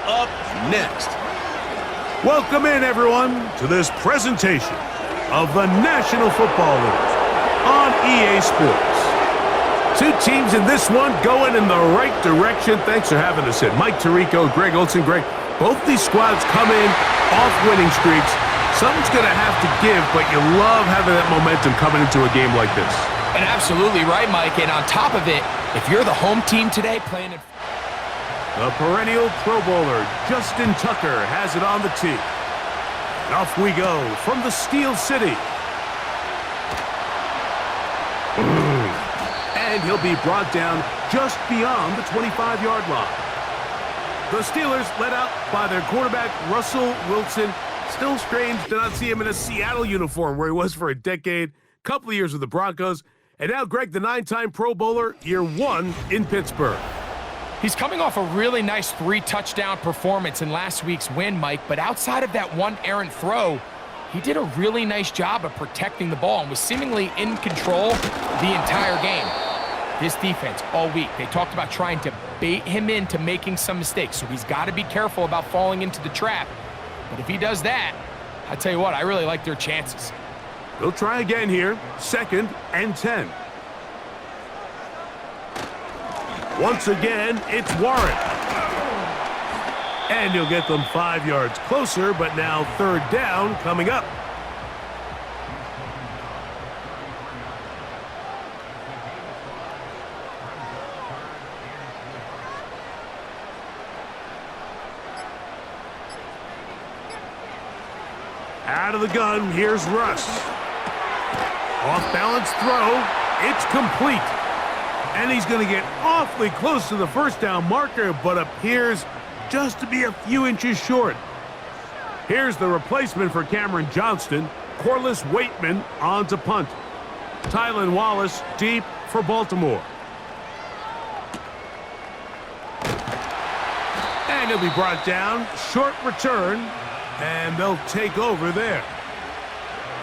up next. Welcome in, everyone, to this presentation of the National Football League on EA Sports. Two teams in this one going in the right direction. Thanks for having us in. Mike Tirico, Greg Olson. Greg, both these squads come in off winning streaks. Something's going to have to give, but you love having that momentum coming into a game like this. And absolutely right, Mike. And on top of it, if you're the home team today playing in... The perennial Pro Bowler, Justin Tucker, has it on the tee. And off we go from the Steel City. And he'll be brought down just beyond the 25-yard line. The Steelers led out by their quarterback, Russell Wilson. Still strange to not see him in a Seattle uniform where he was for a decade, couple of years with the Broncos. And now Greg, the 9-time Pro Bowler, year 1 in Pittsburgh. He's coming off a really nice 3-touchdown performance in last week's win, Mike, but outside of that one errant throw, he did a really nice job of protecting the ball and was seemingly in control the entire game. This defense all week, they talked about trying to bait him into making some mistakes, so he's got to be careful about falling into the trap. But if he does that, I tell you what, I really like their chances. They'll try again here, 2nd and 10. Once again, it's Warren. And he'll get them 5 yards closer, but now 3rd down coming up. Out of the gun, here's Russ. Off-balance throw, it's complete. And he's going to get awfully close to the 1st down marker, but appears just to be a few inches short. Here's the replacement for Cameron Johnston. Corliss Waitman on to punt. Tylan Wallace deep for Baltimore. And he'll be brought down. Short return. And they'll take over there.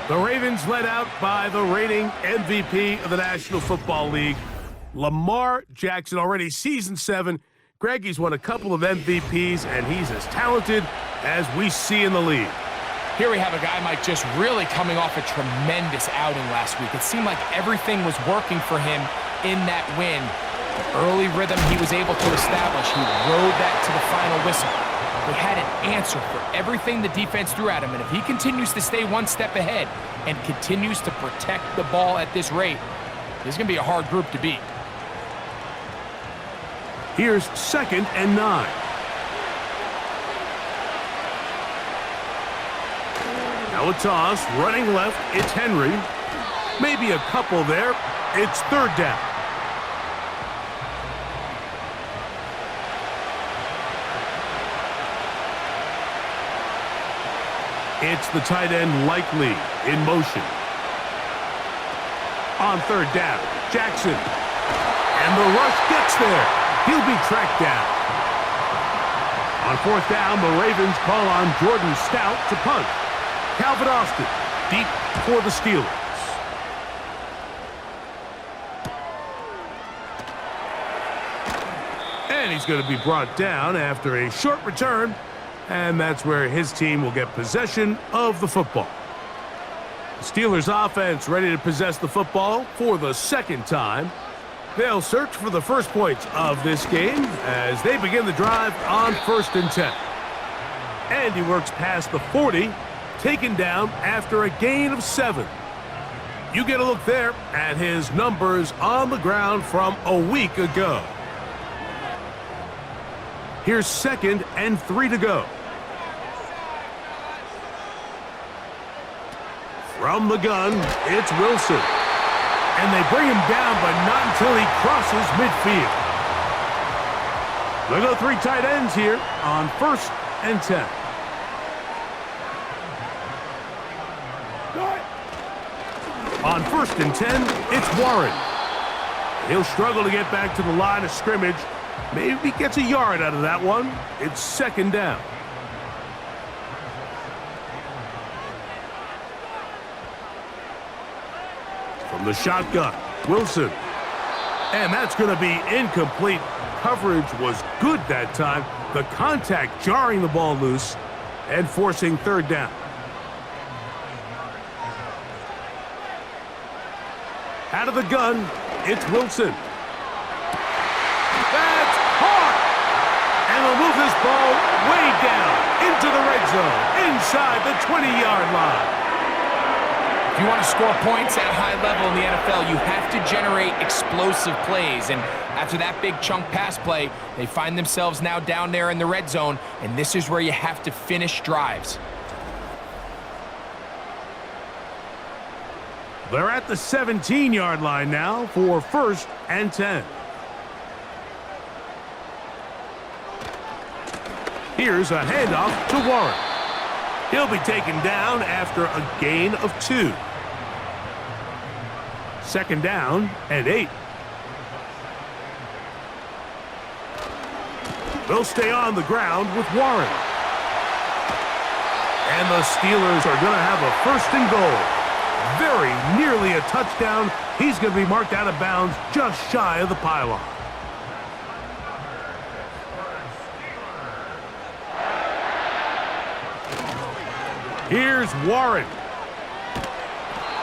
The Ravens led out by the reigning MVP of the National Football League, Lamar Jackson, already season 7. Greg, he's won a couple of MVPs, and he's as talented as we see in the league. Here we have a guy, Mike, just really coming off a tremendous outing last week. It seemed like everything was working for him in that win. The early rhythm he was able to establish, he rode that to the final whistle. He had an answer for everything the defense threw at him, and if he continues to stay one step ahead and continues to protect the ball at this rate, this is going to be a hard group to beat. Here's 2nd and 9. Now a toss, running left, it's Henry. Maybe a couple there, it's 3rd down. It's the tight end Likely in motion. On 3rd down, Jackson. And the rush gets there. He'll be tracked down. On 4th down, the Ravens call on Jordan Stout to punt. Calvin Austin deep for the Steelers. And he's going to be brought down after a short return. And that's where his team will get possession of the football. The Steelers offense ready to possess the football for the 2nd time. They'll search for the first points of this game as they begin the drive on 1st and 10. And he works past the 40, taken down after a gain of 7. You get a look there at his numbers on the ground from a week ago. Here's 2nd and 3 to go. From the gun, it's Wilson. And they bring him down, but not until he crosses midfield. They'll go 3 tight ends here on 1st and 10. On 1st and 10, it's Warren. He'll struggle to get back to the line of scrimmage. Maybe he gets a yard out of that one. It's 2nd down. From the shotgun, Wilson. And that's going to be incomplete. coverage was good that time. The contact jarring the ball loose and forcing third down. Out of the gun, it's Wilson. That's caught! And they'll move this ball way down into the red zone, inside the 20-yard line. If you want to score points at a high level in the NFL, you have to generate explosive plays. And after that big chunk pass play, they find themselves now down there in the red zone, and this is where you have to finish drives. They're at the 17-yard line now for 1st and 10. Here's a handoff to Warren. He'll be taken down after a gain of 2. 2nd down and 8. They'll stay on the ground with Warren. And the Steelers are going to have a 1st and goal. Very nearly a touchdown. He's going to be marked out of bounds just shy of the pylon. Here's Warren.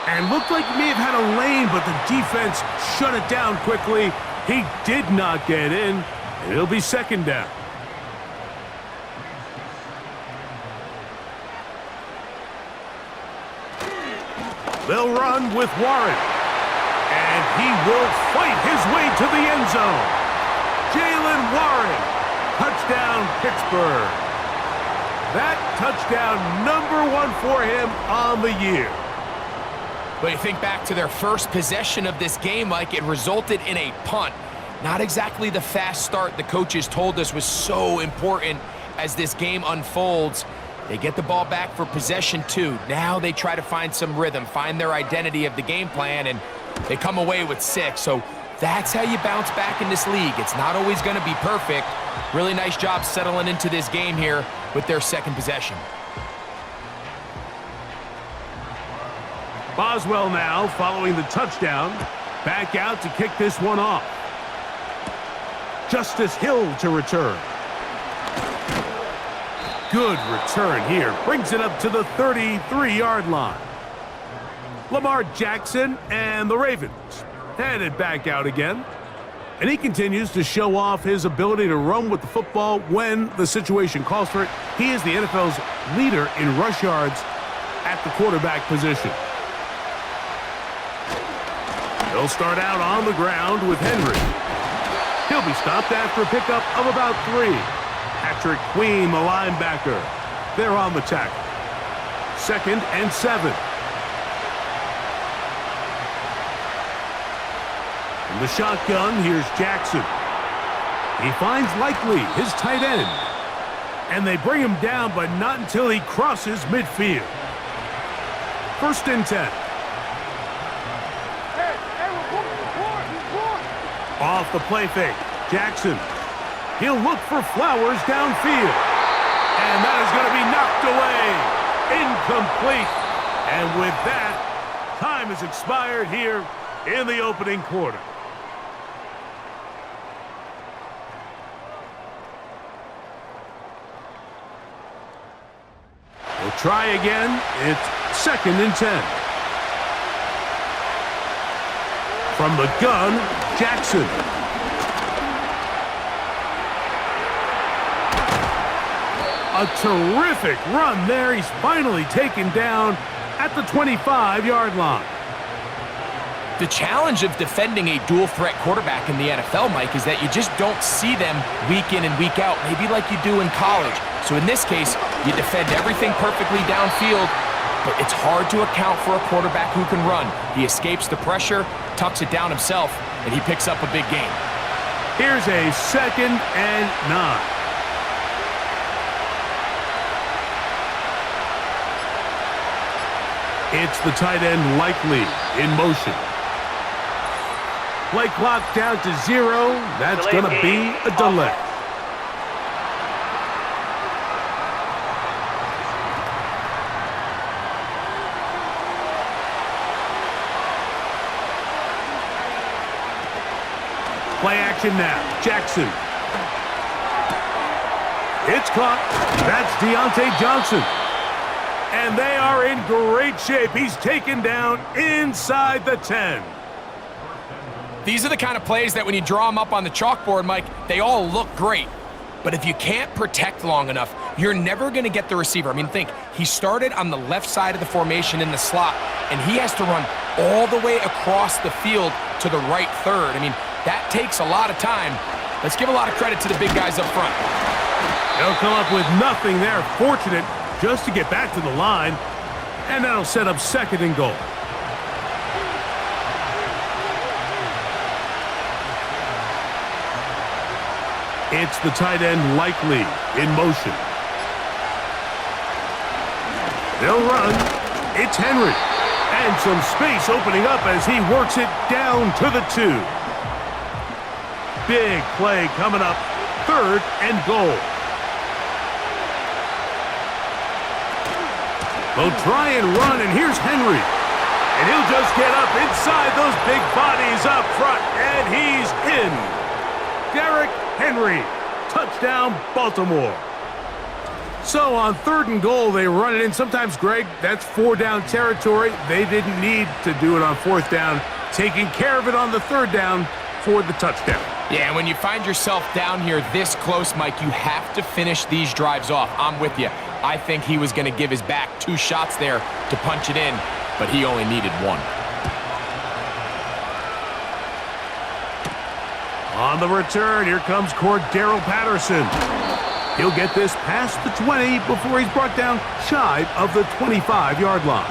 And looked like he may have had a lane, but the defense shut it down quickly. He did not get in. It'll be 2nd down. They'll run with Warren. And he will fight his way to the end zone. Jalen Warren. Touchdown, Pittsburgh. That touchdown #1 for him on the year. But you think back to their first possession of this game, Mike, it resulted in a punt. Not exactly the fast start the coaches told us was so important as this game unfolds. They get the ball back for possession 2. Now they try to find some rhythm, find their identity of the game plan, and they come away with 6. So that's how you bounce back in this league. It's not always going to be perfect. Really nice job settling into this game here with their 2nd possession. Boswell now following the touchdown. Back out to kick this one off. Justice Hill to return. Good return here. Brings it up to the 33-yard line. Lamar Jackson and the Ravens headed back out again. And he continues to show off his ability to run with the football when the situation calls for it. He is the NFL's leader in rush yards at the quarterback position. He'll start out on the ground with Henry. He'll be stopped after a pickup of about 3. Patrick Queen, the linebacker. They're on the tackle. 2nd and 7. In the shotgun, here's Jackson. He finds Likely, his tight end. And they bring him down, but not until he crosses midfield. 1st and 10. Off the play fake, Jackson. He'll look for Flowers downfield. And that is going to be knocked away. Incomplete. And with that, time has expired here in the opening quarter. We'll try again. It's 2nd and 10. From the gun, Jackson. A terrific run there. He's finally taken down at the 25-yard line. The challenge of defending a dual-threat quarterback in the NFL, Mike, is that you just don't see them week in and week out, maybe like you do in college. So in this case, you defend everything perfectly downfield, but it's hard to account for a quarterback who can run. He escapes the pressure, tucks it down himself, and he picks up a big gain. Here's a 2nd and 9. It's the tight end Likely in motion. Play clock down to 0. That's going to be a delay. Play action now. Jackson It's caught. That's Deontay Johnson. And they are in great shape. He's taken down inside the 10. These are the kind of plays that when you draw them up on the chalkboard, Mike, they all look great. But if you can't protect long enough, you're never going to get the receiver. I mean, think, he started on the left side of the formation in the slot, and he has to run all the way across the field to the right third. I mean, that takes a lot of time. Let's give a lot of credit to the big guys up front. They'll come up with nothing there. Fortunate just to get back to the line, and that'll set up 2nd and goal. It's the tight end Likely in motion. They'll run. It's Henry. And some space opening up as he works it down to the 2. Big play coming up. 3rd and goal. They'll try and run, and here's Henry. And he'll just get up inside those big bodies up front, and he's in. Derrick Henry, touchdown Baltimore. So on 3rd and goal, they run it in. Sometimes, Greg, that's 4-down territory. They didn't need to do it on 4th down, taking care of it on the 3rd down for the touchdown. Yeah, and when you find yourself down here this close, Mike, you have to finish these drives off. I'm with you. I think he was going to give his back 2 shots there to punch it in, but he only needed 1. On the return, here comes Cordero Patterson. He'll get this past the 20 before he's brought down shy of the 25-yard line.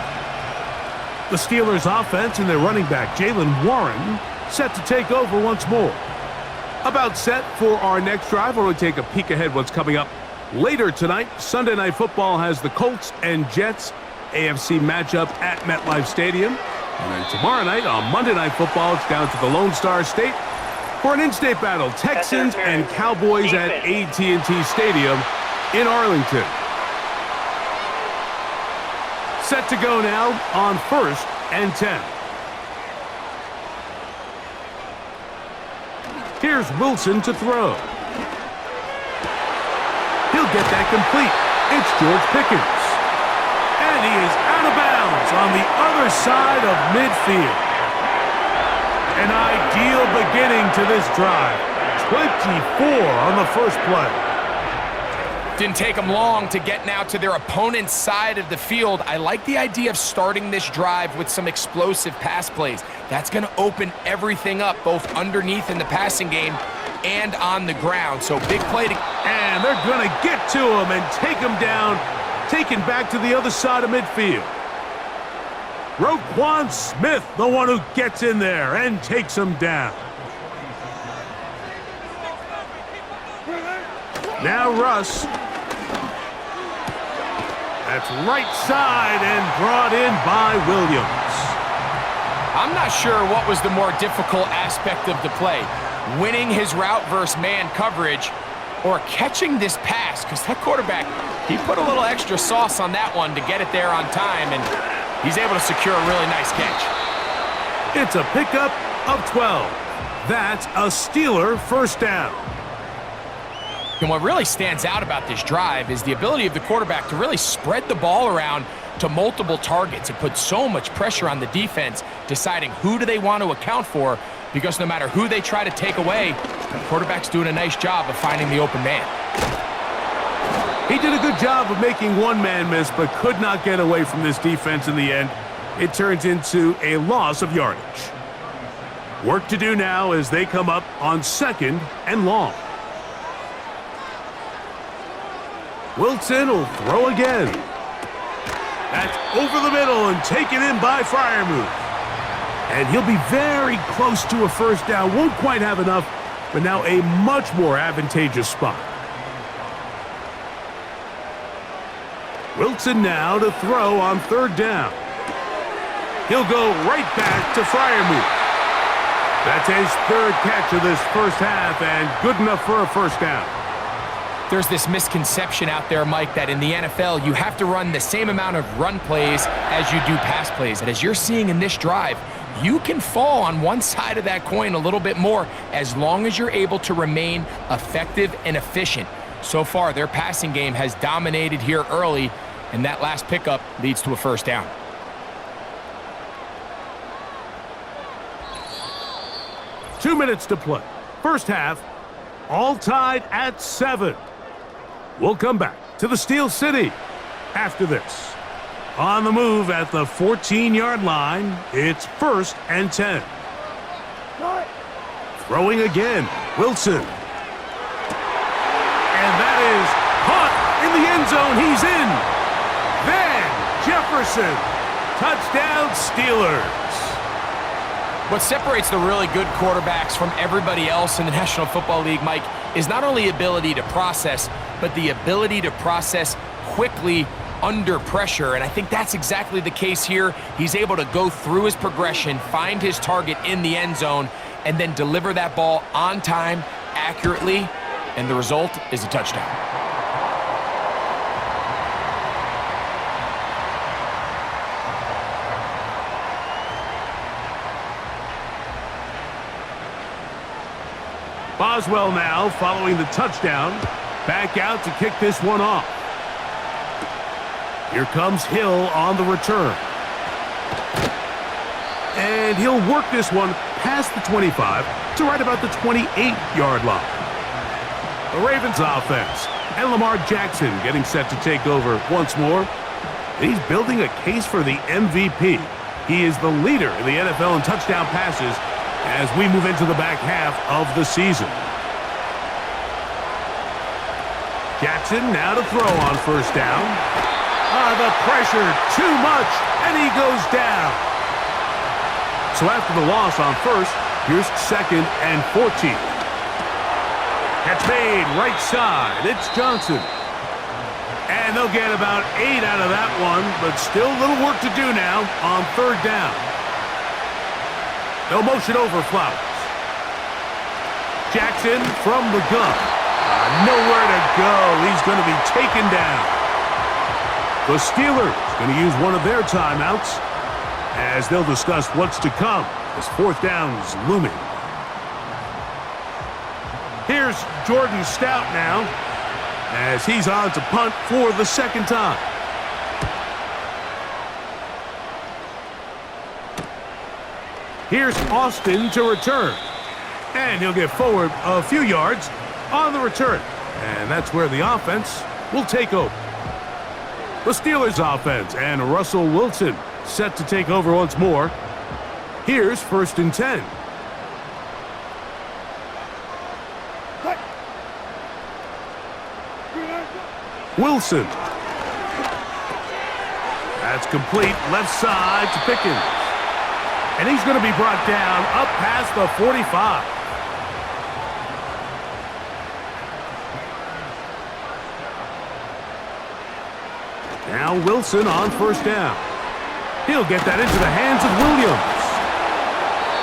The Steelers offense and their running back, Jaylen Warren, set to take over once more. About set for our next drive, where we'll take a peek ahead what's coming up later tonight. Sunday Night Football has the Colts and Jets AFC matchup at MetLife Stadium. And then tomorrow night on Monday Night Football, it's down to the Lone Star State for an in-state battle, Texans and Cowboys at AT&T Stadium in Arlington. Set to go now on 1st and 10. Here's Wilson to throw. He'll get that complete. It's George Pickens. And he is out of bounds on the other side of midfield. An ideal beginning to this drive. 24 on the first play. Didn't take them long to get now to their opponent's side of the field. I like the idea of starting this drive with some explosive pass plays. That's going to open everything up, both underneath in the passing game and on the ground. So big play to... And they're going to get to him and take him down, taken back to the other side of midfield. Roquan Smith, the one who gets in there and takes him down. Now Russ. That's right side and brought in by Williams. I'm not sure what was the more difficult aspect of the play. Winning his route versus man coverage or catching this pass, because that quarterback, he put a little extra sauce on that one to get it there on time, and he's able to secure a really nice catch. It's a pickup of 12. That's a Steeler 1st down. And what really stands out about this drive is the ability of the quarterback to really spread the ball around to multiple targets. It puts so much pressure on the defense, deciding who do they want to account for, because no matter who they try to take away, the quarterback's doing a nice job of finding the open man. He did a good job of making one man miss, but could not get away from this defense in the end. It turns into a loss of yardage. Work to do now as they come up on 2nd and long. Wilson will throw again. That's over the middle and taken in by Freiermuth. And he'll be very close to a 1st down. Won't quite have enough, but now a much more advantageous spot. Wilson now to throw on 3rd down. He'll go right back to Freiermuth. That's his 3rd catch of this first half and good enough for a 1st down. There's this misconception out there, Mike, that in the NFL, you have to run the same amount of run plays as you do pass plays. And as you're seeing in this drive, you can fall on one side of that coin a little bit more as long as you're able to remain effective and efficient. So far, their passing game has dominated here early, and that last pickup leads to a first down. Two minutes to play. First half, all tied at 7. We'll come back to the Steel City after this. On the move at the 14-yard line, it's 1st and 10. Throwing again, Wilson. And that is caught in the end zone. He's in. Then Jefferson. Touchdown, Steelers. What separates the really good quarterbacks from everybody else in the National Football League, Mike, is not only ability to process, but the ability to process quickly under pressure. And I think that's exactly the case here. He's able to go through his progression, find his target in the end zone, and then deliver that ball on time, accurately, and the result is a touchdown. Boswell now following the touchdown. Back out to kick this one off. Here comes Hill on the return. And he'll work this one past the 25 to right about the 28-yard line. The Ravens offense and Lamar Jackson getting set to take over once more. He's building a case for the MVP. He is the leader in the NFL in touchdown passes as we move into the back half of the season. Jackson now to throw on first down. The pressure, too much, and he goes down. So after the loss on first, here's 2nd and 14. Catch made, right side, it's Johnson. And they'll get about 8 out of that one, but still a little work to do now on 3rd down. They'll motion over Flowers. Jackson from the gun. Nowhere to go. He's going to be taken down. The Steelers going to use one of their timeouts as they'll discuss what's to come as 4th down is looming. Here's Jordan Stout now as he's on to punt for the 2nd time. Here's Austin to return. And he'll get forward a few yards on the return. And that's where the offense will take over. The Steelers offense and Russell Wilson set to take over once more. Here's 1st and 10. Wilson. That's complete left side to Pickens. And he's going to be brought down up past the 45. Now Wilson on first down. He'll get that into the hands of Williams.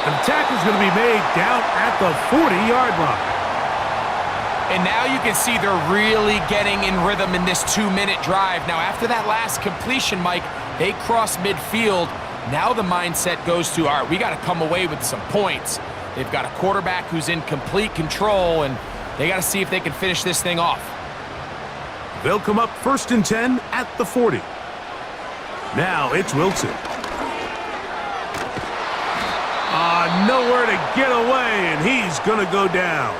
And the tackle's going to be made down at the 40-yard line. And now you can see they're really getting in rhythm in this 2-minute drive. Now, after that last completion, Mike, they cross midfield. Now the mindset goes to, all right, we got to come away with some points. They've got a quarterback who's in complete control, and they got to see if they can finish this thing off. They'll come up 1st and 10 at the 40. Now it's Wilson. Nowhere to get away, and he's going to go down.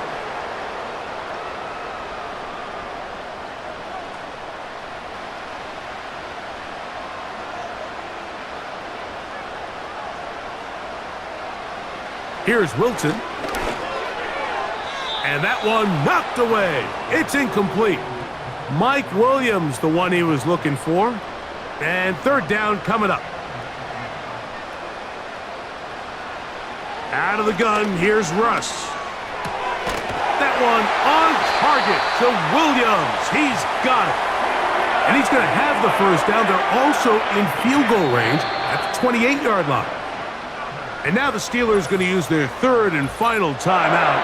Here's Wilson. And that one knocked away. It's incomplete. Mike Williams, the one he was looking for. And 3rd down coming up. Out of the gun, here's Russ. That one on target to Williams. He's got it. And he's going to have the first down. They're also in field goal range at the 28-yard line. And now the Steelers going to use their 3rd and final timeout.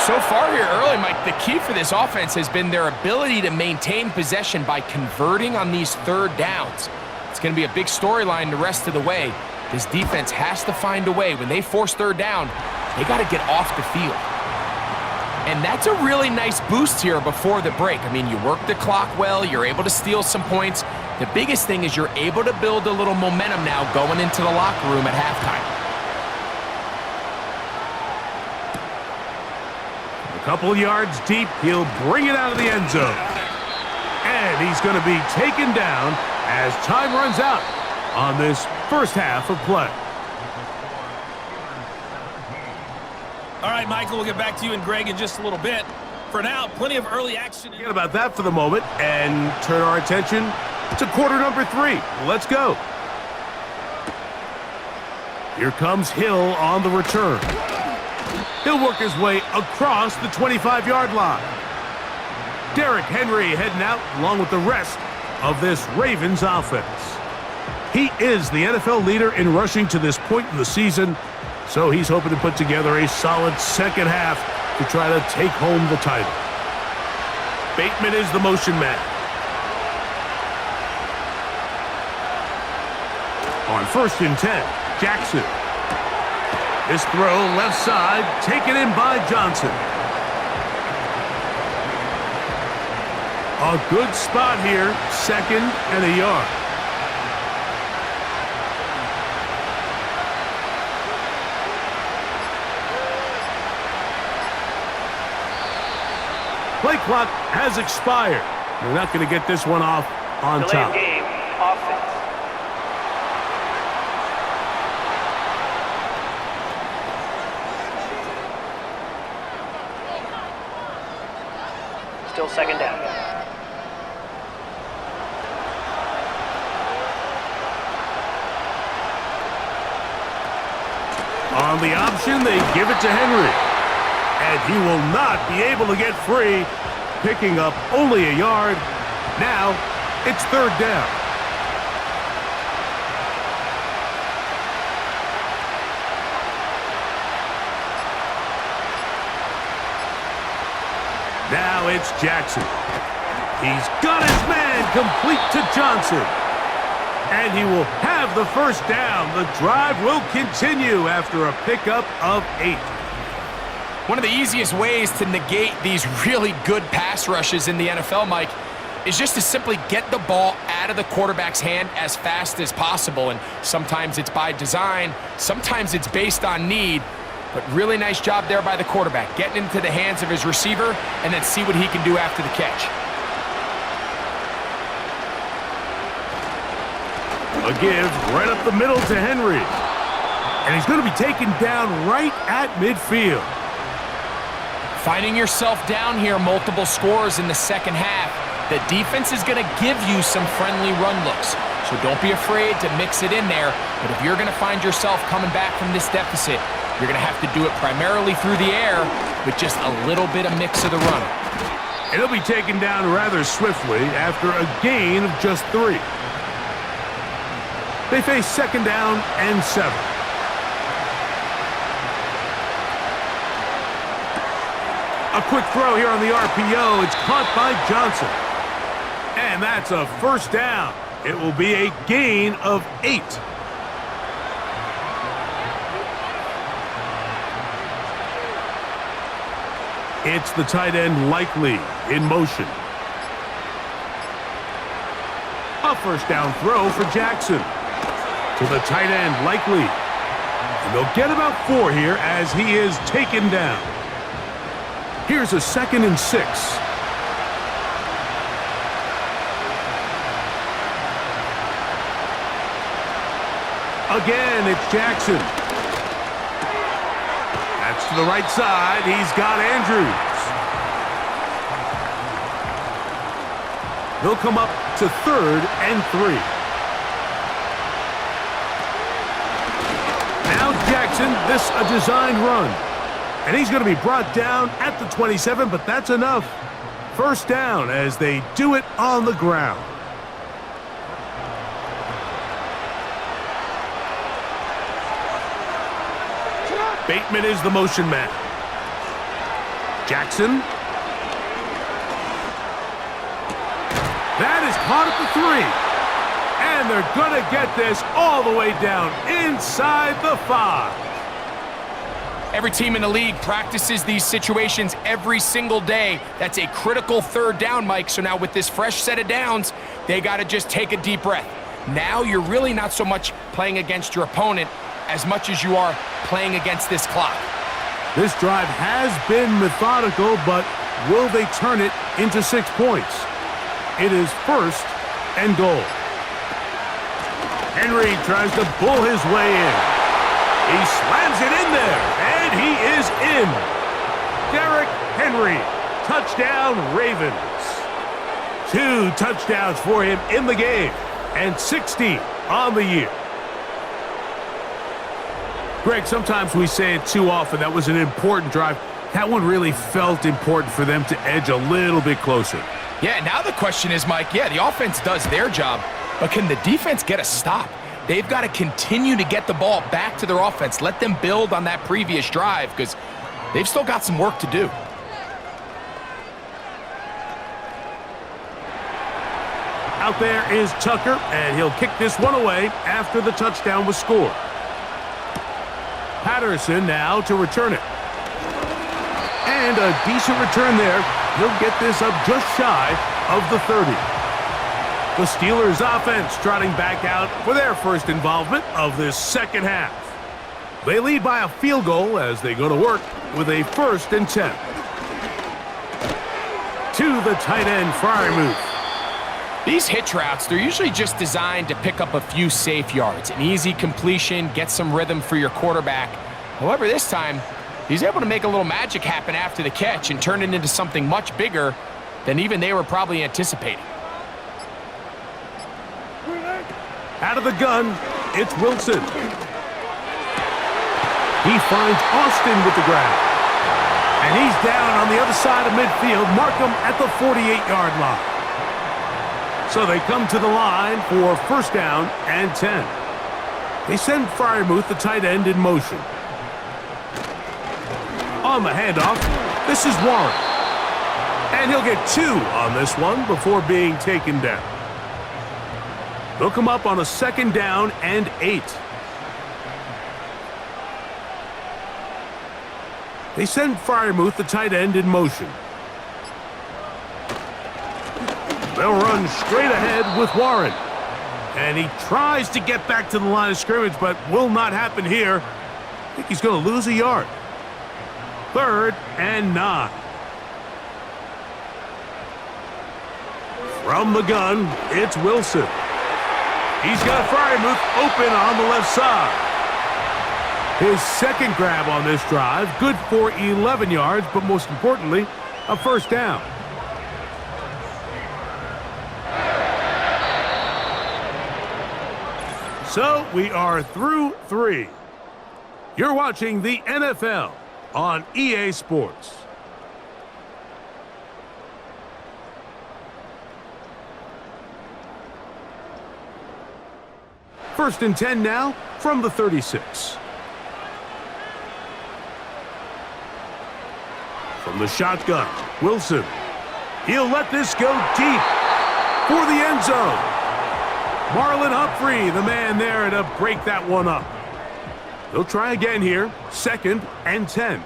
So far here early, Mike, the key for this offense has been their ability to maintain possession by converting on these 3rd downs. It's going to be a big storyline the rest of the way. This defense has to find a way. When they force 3rd down, they got to get off the field. And that's a really nice boost here before the break. I mean, you work the clock well, you're able to steal some points. The biggest thing is you're able to build a little momentum now going into the locker room at halftime. A couple yards deep, he'll bring it out of the end zone. And he's going to be taken down as time runs out on this first half of play. All right, Michael, we'll get back to you and Greg in just a little bit. For now, plenty of early action. Forget about that for the moment and turn our attention to quarter number 3. Let's go. Here comes Hill on the return. He'll work his way across the 25-yard line. Derrick Henry heading out along with the rest of this Ravens offense. He is the NFL leader in rushing to this point in the season, so he's hoping to put together a solid second half to try to take home the title. Bateman is the motion man. On 1st and 10, Jackson. This throw left side, taken in by Johnson. A good spot here, 2nd and a yard. Play clock has expired. We're not going to get this one off on top. Delay of game, offense. Still 2nd down. On the option, they give it to Henry. And he will not be able to get free, picking up only a yard. Now, it's 3rd down. Now it's Jackson. He's got his man complete to Johnson. And he will have the 1st down. The drive will continue after a pickup of 8. One of the easiest ways to negate these really good pass rushes in the NFL, Mike, is just to simply get the ball out of the quarterback's hand as fast as possible. And sometimes it's by design, sometimes it's based on need. But really nice job there by the quarterback, getting into the hands of his receiver and then see what he can do after the catch. A give right up the middle to Henry. And he's going to be taken down right at midfield. Finding yourself down here, multiple scores in the second half. The defense is going to give you some friendly run looks. So don't be afraid to mix it in there. But if you're going to find yourself coming back from this deficit, you're going to have to do it primarily through the air with just a little bit of mix of the run. And he'll be taken down rather swiftly after a gain of just 3. They face 2nd down and 7. A quick throw here on the RPO. It's caught by Johnson. And that's a 1st down. It will be a gain of 8. It's the tight end Likely in motion. A 1st down throw for Jackson. To the tight end Likely. And they'll get about 4 here as he is taken down. Here's a 2nd and 6. Again, it's Jackson. That's to the right side. He's got Andrews. He'll come up to 3rd and 3. Now Jackson, this a designed run. And he's going to be brought down at the 27, but that's enough. 1st down as they do it on the ground. Bateman is the motion man. Jackson. That is caught at the 3. And they're going to get this all the way down inside the 5. Every team in the league practices these situations every single day. That's a critical third down, Mike. So now with this fresh set of downs, they got to just take a deep breath. Now you're really not so much playing against your opponent as much as you are playing against this clock. This drive has been methodical, but will they turn it into 6 points? It is 1st and goal. Henry tries to bull his way in. He slams it in there, and he is in. Derrick Henry, touchdown Ravens. 2 touchdowns for him in the game, and 60 on the year. Greg, sometimes we say it too often. That was an important drive. That one really felt important for them to edge a little bit closer. Yeah, now the question is, Mike, yeah, the offense does their job, but can the defense get a stop? They've got to continue to get the ball back to their offense. Let them build on that previous drive because they've still got some work to do. Out there is Tucker, and he'll kick this one away after the touchdown was scored. Patterson now to return it. And a decent return there. He'll get this up just shy of the 30. The Steelers offense trotting back out for their first involvement of this second half. They lead by a field goal as they go to work with a 1st and 10. To the tight end Freiermuth. These hitch routes, they're usually just designed to pick up a few safe yards. An easy completion, get some rhythm for your quarterback. However, this time, he's able to make a little magic happen after the catch and turn it into something much bigger than even they were probably anticipating. Out of the gun, it's Wilson. He finds Austin with the grab. And he's down on the other side of midfield. Mark him at the 48-yard line. So they come to the line for 1st down and 10. They send Freiermuth, the tight end, in motion. On the handoff, this is Warren. And he'll get 2 on this one before being taken down. They'll come up on a 2nd down and 8. They send Freiermuth, the tight end, in motion. They'll run straight ahead with Warren. And he tries to get back to the line of scrimmage, but will not happen here. I think he's going to lose a yard. 3rd and 9. From the gun, it's Wilson. He's got Freiermuth open on the left side. His 2nd grab on this drive, good for 11 yards, but most importantly, a 1st down. So we are through 3. You're watching the NFL on EA Sports. First and 10 now from the 36. From the shotgun, Wilson. He'll let this go deep for the end zone. Marlon Humphrey, the man there to break that one up. They'll try again here, 2nd and 10.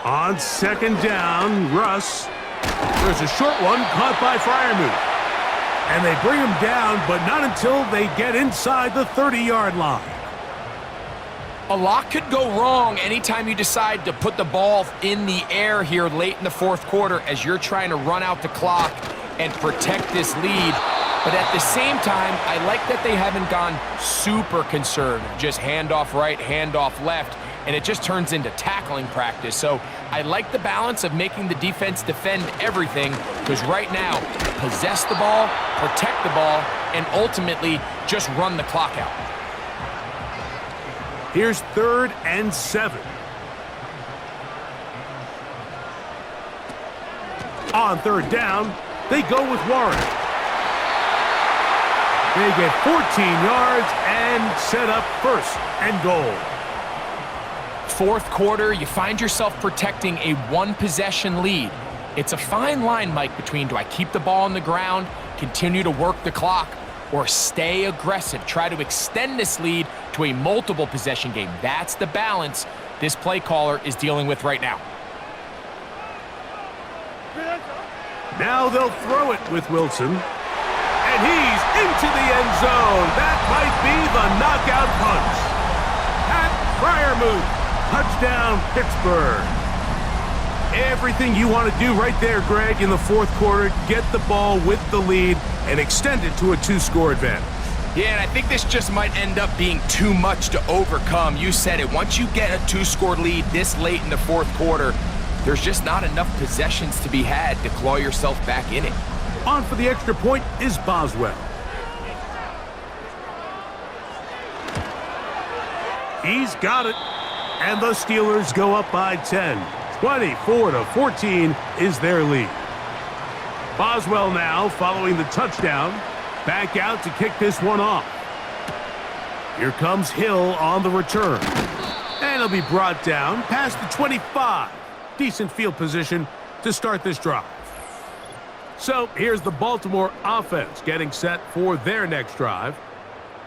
On 2nd down, Russ. There's a short one caught by Freiermuth. And they bring him down, but not until they get inside the 30-yard line. A lot could go wrong anytime you decide to put the ball in the air here late in the 4th quarter as you're trying to run out the clock and protect this lead. But at the same time, I like that they haven't gone super conservative, just handoff right, handoff left, and it just turns into tackling practice. So I like the balance of making the defense defend everything, because right now, possess the ball, protect the ball, and ultimately just run the clock out. Here's 3rd and 7. On 3rd down, they go with Warren. They get 14 yards and set up 1st and goal. 4th quarter, you find yourself protecting a 1-possession lead. It's a fine line, Mike, between do I keep the ball on the ground, continue to work the clock, or stay aggressive, try to extend this lead to a multiple possession game. That's the balance this play caller is dealing with right now. Now they'll throw it with Wilson. And he's into the end zone. That might be the knockout punch. Pat Fryermuth. Touchdown, Pittsburgh. Everything you want to do right there, Greg, in the fourth quarter. Get the ball with the lead and extend it to a 2-score advantage. Yeah, and I think this just might end up being too much to overcome. You said it. Once you get a 2-score lead this late in the fourth quarter, there's just not enough possessions to be had to claw yourself back in it. On for the extra point is Boswell. He's got it. And the Steelers go up by 10. 24-14 is their lead. Boswell now following the touchdown. Back out to kick this one off. Here comes Hill on the return. And he'll be brought down past the 25. Decent field position to start this drive. So here's the Baltimore offense getting set for their next drive.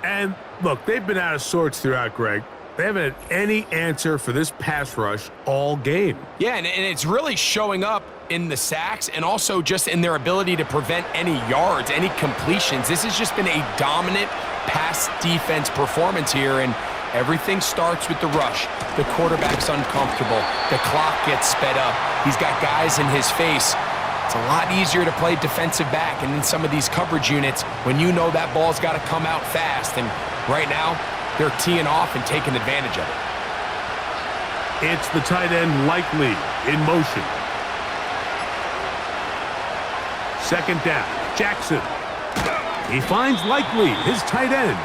And look, they've been out of sorts throughout, Greg. They haven't had any answer for this pass rush all game. Yeah, and it's really showing up in the sacks and also just in their ability to prevent any yards, any completions. This has just been a dominant pass defense performance here, and everything starts with the rush. The quarterback's uncomfortable. The clock gets sped up. He's got guys in his face. It's a lot easier to play defensive back and in some of these coverage units when you know that ball's got to come out fast. And right now, they're teeing off and taking advantage of it. It's the tight end Likely in motion. Second down, Jackson. He finds Likely, his tight end.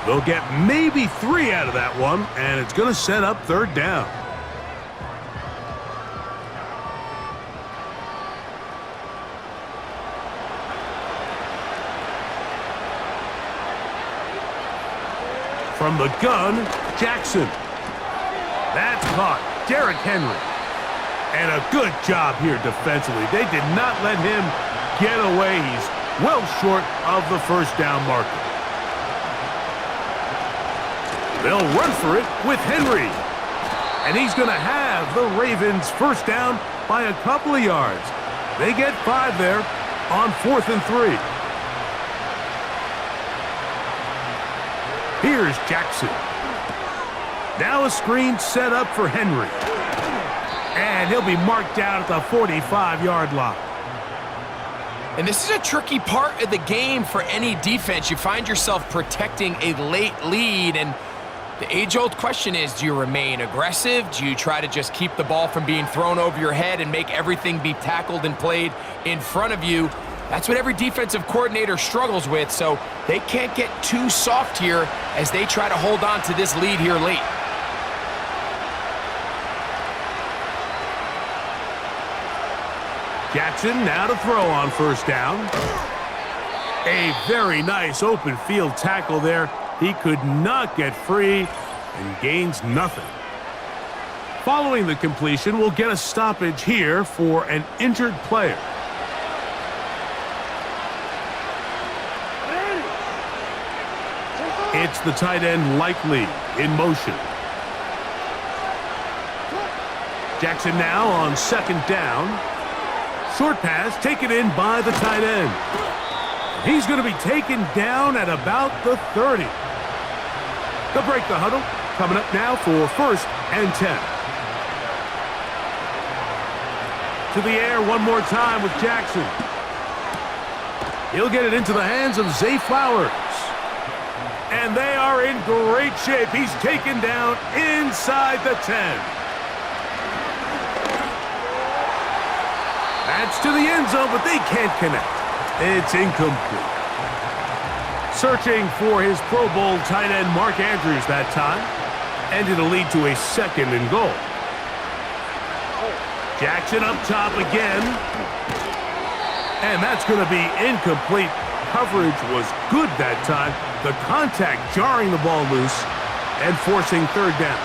They'll get maybe 3 out of that one, and it's going to set up third down. From the gun, Jackson. That's caught. Derrick Henry. And a good job here defensively. They did not let him get away. He's well short of the first down marker. They'll run for it with Henry. And he's going to have the Ravens first down by a couple of yards. They get 5 there on 4th and 3. Here's Jackson. Now a screen set up for Henry. And he'll be marked down at the 45-yard line. And this is a tricky part of the game for any defense. You find yourself protecting a late lead, and the age-old question is, do you remain aggressive? Do you try to just keep the ball from being thrown over your head and make everything be tackled and played in front of you? That's what every defensive coordinator struggles with, so they can't get too soft here as they try to hold on to this lead here late. Jackson now to throw on first down. A very nice open field tackle there. He could not get free and gains nothing. Following the completion, we'll get a stoppage here for an injured player. It's the tight end Likely in motion. Jackson now on second down. Short pass taken in by the tight end. He's going to be taken down at about the 30. They'll break the huddle. Coming up now for 1st and 10. To the air one more time with Jackson. He'll get it into the hands of Zay Flowers. And they are in great shape. He's taken down inside the 10. That's to the end zone, but they can't connect. It's incomplete. Searching for his Pro Bowl tight end Mark Andrews that time. And it'll lead to a 2nd and goal. Jackson up top again. And that's going to be incomplete. Coverage was good that time. The contact jarring the ball loose and forcing third down.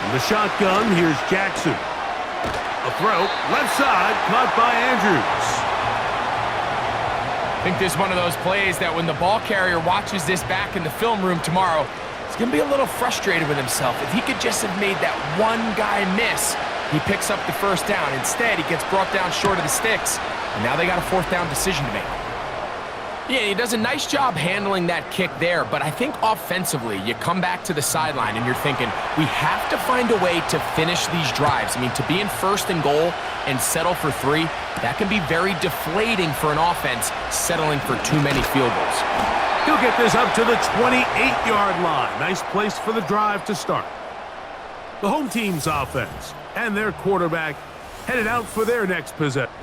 In the shotgun, here's Jackson. A throw, left side, caught by Andrews. I think this is one of those plays that when the ball carrier watches this back in the film room tomorrow, he's going to be a little frustrated with himself. If he could just have made that one guy miss, he picks up the first down. Instead, he gets brought down short of the sticks, and now they got a fourth down decision to make. Yeah, he does a nice job handling that kick there, but I think offensively, you come back to the sideline and you're thinking, we have to find a way to finish these drives. I mean, to be in first and goal and settle for 3, that can be very deflating for an offense settling for too many field goals. He'll get this up to the 28-yard line. Nice place for the drive to start. The home team's offense and their quarterback headed out for their next possession.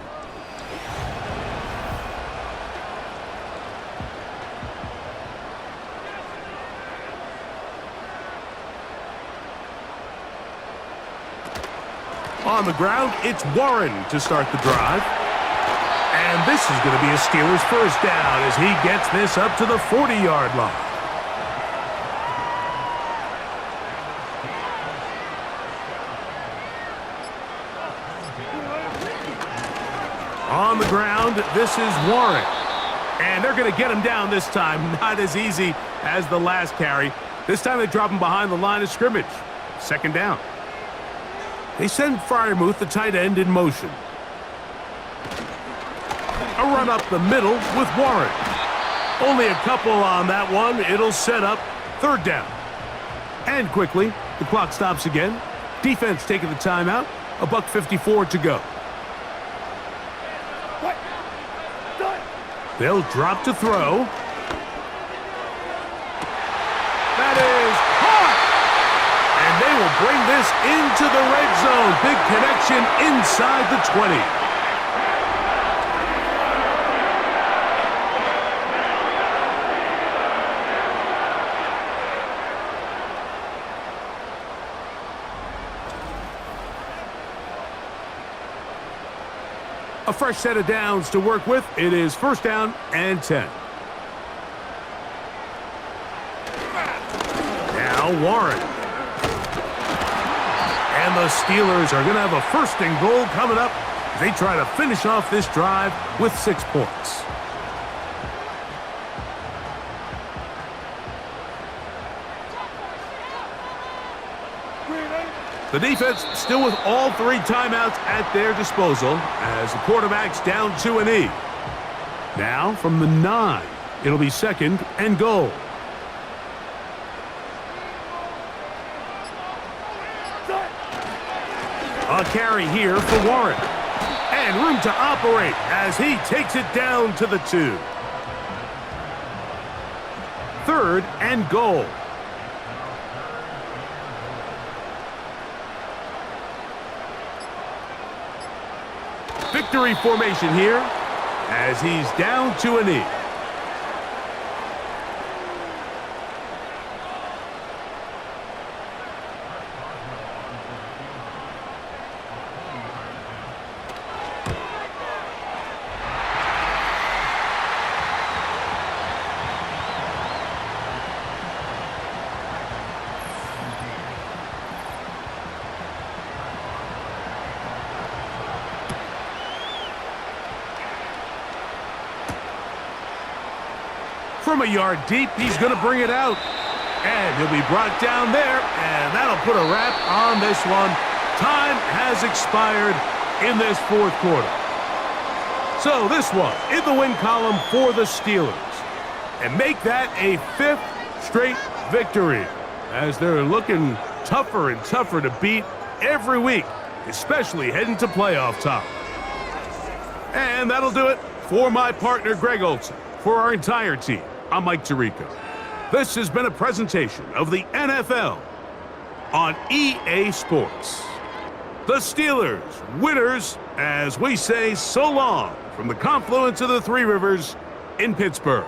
On the ground, it's Warren to start the drive. And this is going to be a Steelers first down as he gets this up to the 40-yard line. On the ground, this is Warren. And they're going to get him down this time. Not as easy as the last carry. This time they drop him behind the line of scrimmage. Second down. They send Freiermuth, the tight end, in motion. A run up the middle with Warren. Only a couple on that one. It'll set up third down. And quickly, the clock stops again. Defense taking the timeout. $1:54 to go. They'll drop to throw. That is caught! And they will bring this into the red zone. Big connection inside the 20. A fresh set of downs to work with. It is first down and 10. Now Warren. And the Steelers are going to have a first and goal coming up. They try to finish off this drive with 6 points. The defense still with all 3 timeouts at their disposal as the quarterback's down to a knee. Now from the 9, it'll be second and goal. A carry here for Warren. And room to operate as he takes it down to the 2. Third and goal. Victory formation here as he's down to a knee. From a yard deep, he's going to bring it out. And he'll be brought down there, and that'll put a wrap on this one. Time has expired in this fourth quarter. So this one in the win column for the Steelers. And make that a 5th straight victory as they're looking tougher and tougher to beat every week, especially heading to playoff time. And that'll do it for my partner, Greg Olson. For our entire team, I'm Mike Tirico. This has been a presentation of the NFL on EA Sports. The Steelers, winners, as we say so long from the confluence of the 3 rivers in Pittsburgh.